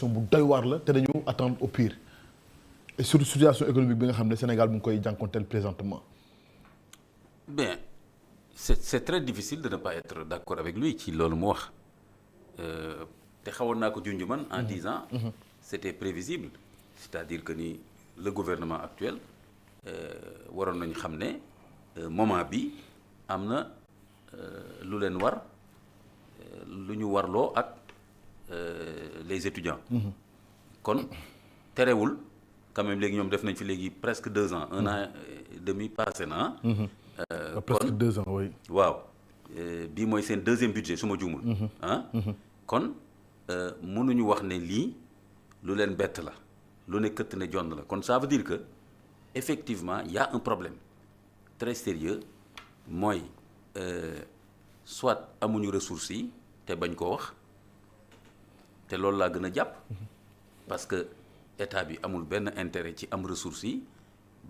bu doy waar la te dañu attendre au pire et surtout situation économique bi nga xam ne Sénégal mu ngi koy jànkonteel présentement. Bien c'est très difficile de ne pas être d'accord avec lui ci loolu mu wax te xawoon naa ko junj man en disant c'était prévisible, c'est-à-dire que ni le gouvernement actuel waroon nañu xam ne moment bi am na lu leen war lu ñu warloo ak les étudiants. kon terewul quand même léegi ñoom def nañ fi léegi presque 2 ans 1 an et demi passé na. presque 2 ans oui. waaw bii mooy seen 2e budget su ma juumul. kon mënuñu wax ne lii lu leen bett la lu ne këtt ne jonn la kon ça veut dire que effectivement il y a un problème très sérieux mooy soit amuñu ressources yi te bañ koo wax te loolu laa gën a jàpp parce que état bi amul benn intérêt ci am ressources yi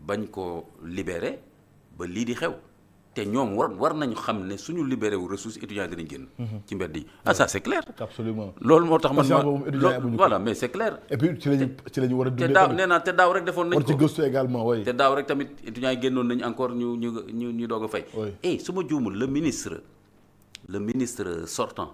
bañ koo libérer ba lii di xew te ñoom war nañu xam ne suñu libéré wu ressources étudiants dinañ génn. ci mbedd yi ça c'est clair. absolument loolu moo tax voilà mais c'est clair. et puis ci lañu war a dundee te daaw nee naa te daaw rek defoon nañ ko war ci gëstu également oui. te daaw rek tamit étudiants yi génnoon nañ encore ñu doog a fay. et su ma juumul le ministre sortant.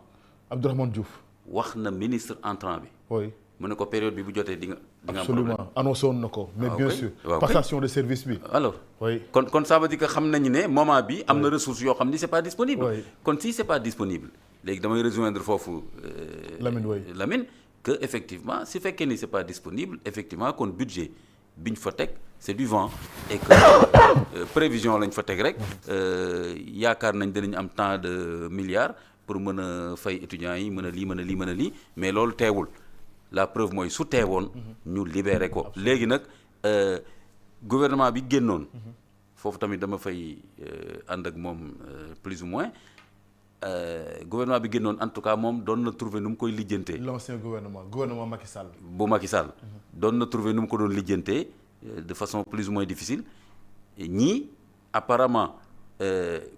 Abdourahmane Diouf. wax na ministre entrant bi. oui mu ne ko période bi bu jotee di nga am absolument annoncé woon na ko. mais bien sûr passation de service bi. alors oui kon ça veut dire que xam nañu ne moment bi am na ressources yoo xam ni c'est pas disponible. kon si c'est pas disponible léegi damay rejoindre foofu. Lamine que effectivement si fekkee ni c'est pas disponible effectivement kon budget bi ñu fa teg c'est du vent et que prévision lañ fa teg rek yaakaar nañ dinañ am tant de milliards pour mën a fay étudiants yi mën a lii mais loolu teewul. La preuve mooy su teewoon ñu libéré ko léegi nag gouvernement bi génnoon foofu tamit dama fay ànd ak moom plus ou moins gouvernement bi génnoon en tout cas moom doon na trouver nu mu koy lijjantee. l'ancien gouvernement Macky Sall. bu Macky Sall doon na trouver nu mu ko doon lijjantee de façon plus ou moins difficile ñii apparemment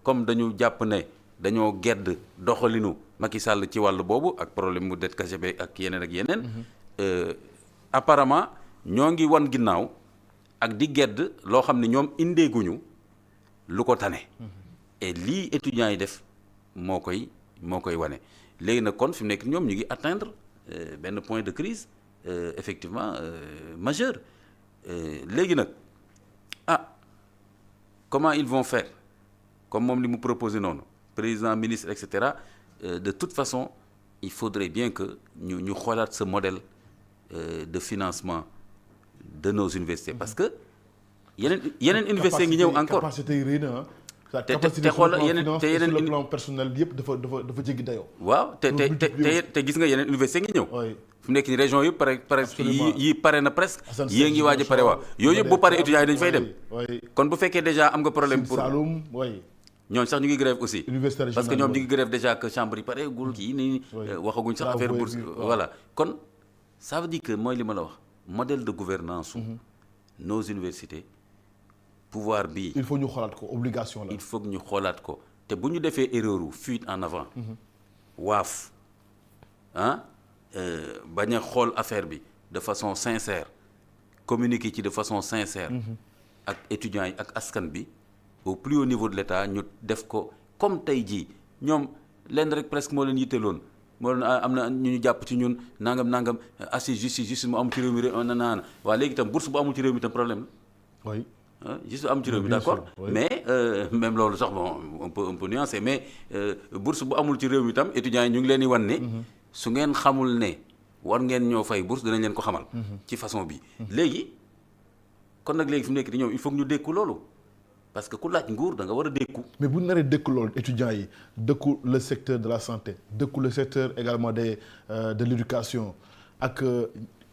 comme dañu jàpp ne dañoo gedd doxalinu Macky Sall ci wàll boobu ak problème mu dette cachée bi ak yeneen apparemment ñoo ngi wan ginnaaw ak di gedd loo xam ne ñoom indeeguñu lu ko tane et lii étudiants yi def moo koy wane léegi nag kon fi mu nekk ñoom ñu ngi atteindre benn point de crise effectivement majeur léegi nag comment ils vont faire comme moom li mu proposé noonu président ministre etc. De toute façon il faudrait bien que ñu xoolaat ce modèle de financement de nos universités parce que yeneen université ngi ñëw encore capacité yi rëy na te xoolal yeneen sur le plan personnel yëpp dafa jéggi dayoo. waaw te gis nga yeneen université ngi ñëw. fu nekk ni région yëpp presque yi pare na presque. yée ngi waaj a pare waaw yooyu yëpp bu pare étudiants yi dañu fay dem. kon bu fekkee déjà am nga problème pour Saloum ñooñu sax ñu ngi grève aussi parce que ñoom ñu ngi grève déjà que chambre yi pare gul kii nii waxaguñ sax affaire bourse voilà kon ça veut dire que mooy li ma la wax modèle de gouvernance su nos universités pouvoir bi il faut ñu xoolaat ko obligation la il faut ñu xoolaat ko te bu ñu defee erreur u fuite en avant waaf bañ a xool affaire bi de façon sincère communiquer ci de façon sincère ak étudiants yi ak askan bi au plus haut niveau de l'État ñu def ko comme tey jii ñoom lenn rek presque moo leen yitteloon moo leen am na ñu jàpp ci ñun nangam assise justice mu amul ci réew mi naan waaw léegi itam bourse bu amul ci réew mi itam problème la. oui. juste amul ci réew mi d'accord mais même loolu sax bon on peut nuancer mais bourse bu amul ci réew mi itam étudiants yi ñu ngi leen di wan ne. su ngeen xamul ne war ngeen ñoo fay bourse dinañ leen ko xamal. ci façon bi léegi kon nag léegi fi mu nekk di ñoom il faut que ñu dékku loolu. parce que ku laaj nguur da nga war a dékku. mais bu ñu naree dékku loolu étudiants yi dékku le secteur de la santé dékku le secteur également de l'éducation ak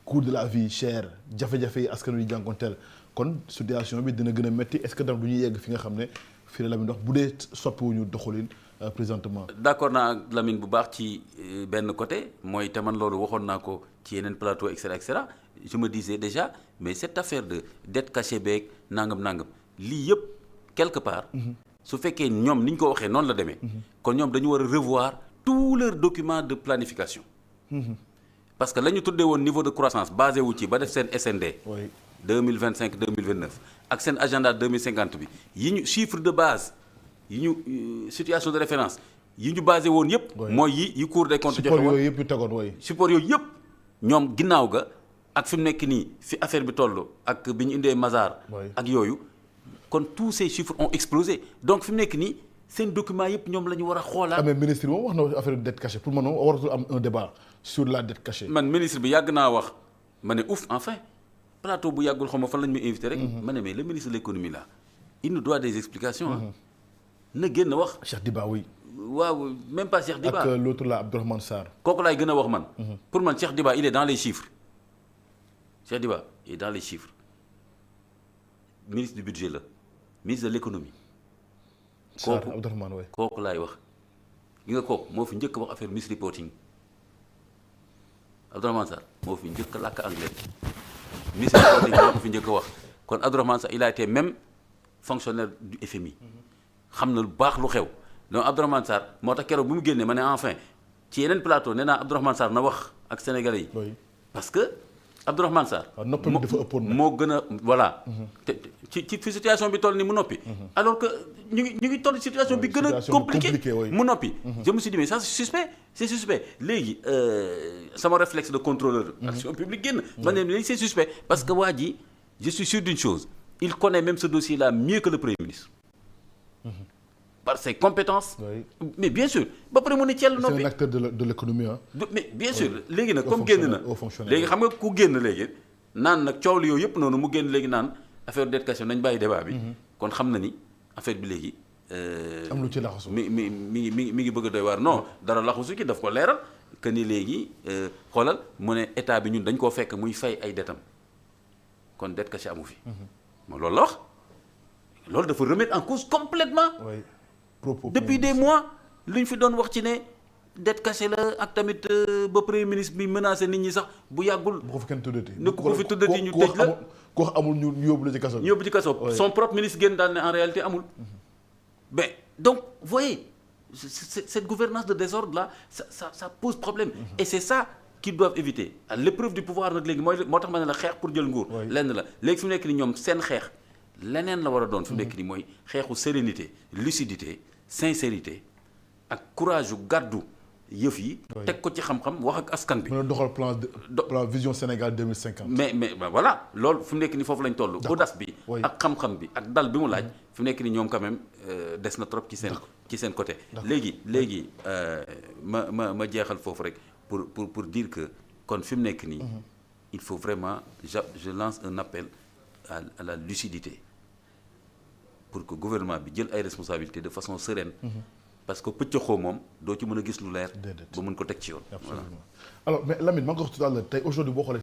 coût de la vie cher jafe-jafe yi askan wi jànkonteel kon situation bi dina gën a métti est-ce que dam du ñuy yegg fi nga xam ne fii la Lamine dox bu dee soppiwuñu doxalin présentement. d'accord naa ak Lamine bu baax ci benn côté mooy te man loolu waxoon naa ko ci yeneen plateau et cetera je me disais déjà mais cette affaire de dette cachée beeg nangam lii yëpp. quelque part su fekkee ñoom ni ñu ko waxee noonu la demee kon ñoom dañu war a revoir tous leurs documents de planification parce que la ñu tuddee woon niveau de croissance basé wu ci ba def seen SND. 2025 2029 ak seen agenda 2050 bi yi ñu chiffre de base yi ñu situation de référence yi ñu basé woon yëpp. mooy yi Cour des comptes joxe woon support yooyu yëpp ñu tegoon way. support yooyu yëpp ñoom ginnaaw ga ak fi mu nekk nii fi affaire bi toll ak bi ñu indee Mazars. ak yooyu kon tous ces chiffres ont explosé donc fi mu nekk nii seen document yëpp ñoom la ñu war a xoolaat. mais ministre bi moom wax na affaire dette cachée pour man moom waratul am un débat sur la dette cachée. man ministre bi yàgg naa wax ma ne ouf enfin. plateau bu yàggul xaw ma fan lañu may invité rek. ma ne mais le ministre de l'économie là il nous doit des explications. na génn wax. Cheikh Diba oui. waaw même pas Cheikh Diba ak l'autre là Abdourahmane Sarr. kooku laay gën a wax man. pour man Cheikh Diba il est dans les chiffres. Cheikh Diba il est dans les chiffres ministre du budget la ministre de l'économie. Sarr Abdourahmane oui. kooku laay wax gi nga kooku moo fi njëkk wax affaire misreporting Abdourahmane Sarr moo fi njëkk làkk anglais. ministre bi moo ko fi njëkk a wax kon Abdourahmane Sarr il a été même fonctionnaire du FMI xam na lu baax lu xew donc Abdourahmane Sarr moo tax keroog bu mu génnee ma ne enfin ci yeneen plateau nee naa Abdourahmane Sarr na wax ak sénégalais yi. parce que Abdourahmane Sarr. noppi bi dafa ëppoon moo gën a voilà. te ci fi situation bi toll ni mu noppi. alors que ñu ngi toll situation bi gën a compliqué mu noppi. je me suis dit mais ça c'est suspect léegi sama réflexe de contrôleur action publique génn. ma ne léegi c'est suspect parce que waa ji je suis sûr d'une chose il connaît même ce dossier là mieux que le Premier ministre. par ses compétences. mais bien sûr ba pare mu ne Thiel noppi. c'est un acteur de l'économie ah. mais bien sûr léegi nag comme génn na léegi xam nga ku génn léegi naan nag coow li yooyu yëpp noonu mu génn léegi naan affaire dette cachée nañ bàyyi débat bi. kon xam na ni affaire bi léegi. am lu ci laxasu mi ngi bëgg a doy waar non dara laxasu ki daf ko leeral que ni léegi xoolal mu ne état bi ñun dañ koo fekk muy fay ay dettam kon dette cachée amu fi. moom loolu la wax loolu dafa remettre en cause complètement. depuis des mois lu ñu fi doon wax ci ne dette cachée la ak tamit ba premier ministre bi menacé nit ñi sax bu yàggul. bu ko fi kenn tuddati. ne ku ko fi tuddati ñu tëj la ku wax amul ñu yóbbu la ci kaso bi. yóbbu ci kaso son propre ministre génn daal ne en réalité amul. mais donc vous voyez cette gouvernance de désordre là ça pose problème. Et c'est ça qu'ils doivent éviter à l'épreuve du pouvoir nag léegi moo tax ma ne la xeex pour jël nguur. lenn la léegi fi mu nekk ni ñoom seen xeex leneen la war a doon. fi mu nekk ni mooy xeexu sérénité lucidité. sincérité ak courage yu gàddu yëf yi. teg ko ci xam-xam wax ak askan bi. mën a doxal plan vision Sénégal 2050. mais voilà loolu fi mu nekk ni foofu lañ toll. audace bi ak xam-xam bi ak dal bi mu laaj. fi mu nekk ni ñoom quand même des na trop ci seen côté. léegi ma jeexal foofu rek pour dire que kon fi mu nekk nii. il faut vraiment je lance un appel à la lucidité. pour que gouvernement bi jël ay responsabilités de façon sereine. parce que pëccëxoo moom doo ci mën a gis lu leer. ba mën ko teg ci yoon. absolument alors mais Lamine maa ngi ko wax tout à l'heure tey aujourd'hui boo xoolee